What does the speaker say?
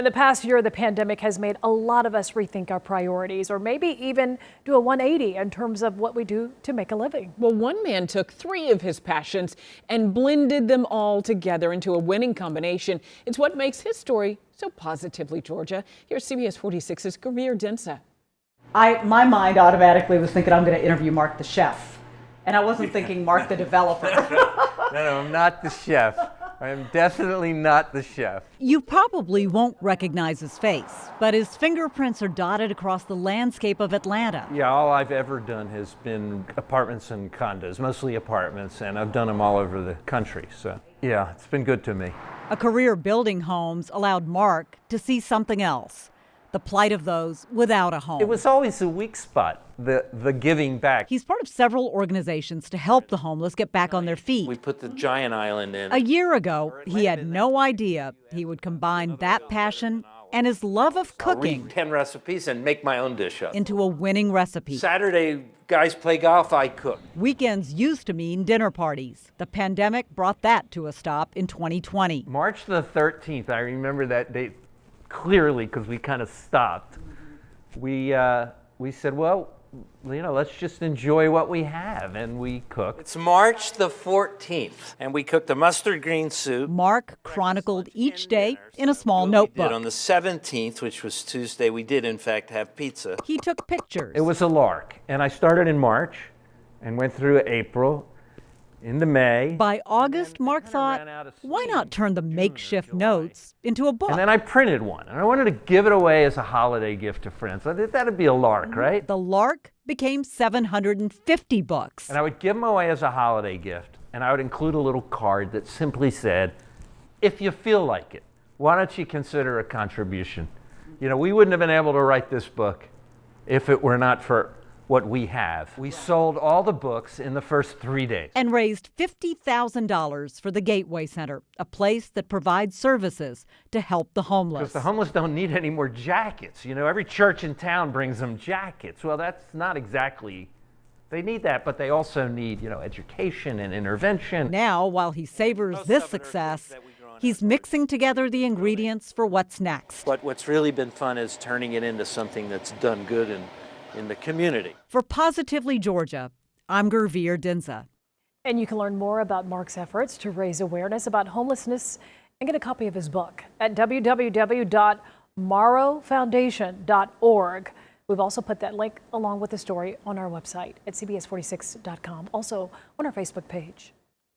In the past year, the pandemic has made a lot of us rethink our priorities, or maybe even do a 180 in terms of what we do to make a living. Well, one man took three of his passions and blended them all together into a winning combination. It's what makes his story so positively Georgia. Here's CBS 46's Gurveer Dinsa. My mind automatically was thinking I'm going to interview Mark the chef, and I wasn't thinking Mark the developer. No, I'm not the chef. I am definitely not the chef. You probably won't recognize his face, but his fingerprints are dotted across the landscape of Atlanta. Yeah, all I've ever done has been apartments and condos, mostly apartments, and I've done them all over the country. So, yeah, it's been good to me. A career building homes allowed Mark to see something else, the plight of those without a home. It was always a weak spot, the giving back. He's part of several organizations to help the homeless get back on their feet. We put the giant island in. A year ago, he had no idea he would combine that passion and his love of I'll cooking read 10 recipes and make my own dish up. into a winning recipe. Saturday, guys play golf, I cook. Weekends used to mean dinner parties. The pandemic brought that to a stop in 2020. March the 13th, I remember that date clearly because we kind of stopped. We said, well, let's just enjoy what we have, and we cooked. It's March the 14th, and we cooked a mustard green soup. Mark chronicled each day in a small We notebook. did on the 17th, which was Tuesday, we did in fact have pizza. He took pictures. It was a lark, and I started in March and went through April into May. By August, Mark thought, ran out of why steam not turn the makeshift notes into a book? And then I printed one, and I wanted to give it away as a holiday gift to friends. I thought that'd be a lark, right? The Lark became 750 books. And I would give them away as a holiday gift, and I would include a little card that simply said, if you feel like it, why don't you consider a contribution? We wouldn't have been able to write this book if it were not for what we have. We sold all the books in the first 3 days. And raised $50,000 for the Gateway Center, a place that provides services to help the homeless. Because the homeless don't need any more jackets. Every church in town brings them jackets. Well, that's not exactly, they need that, but they also need, education and intervention. Now, while he savors this success, he's mixing together the ingredients for what's next. But what's really been fun is turning it into something that's done good in the community. For Positively Georgia, I'm Gurveer Dinsa. And you can learn more about Mark's efforts to raise awareness about homelessness and get a copy of his book at www.morrowfoundation.org. We've also put that link along with the story on our website at cbs46.com, also on our Facebook page.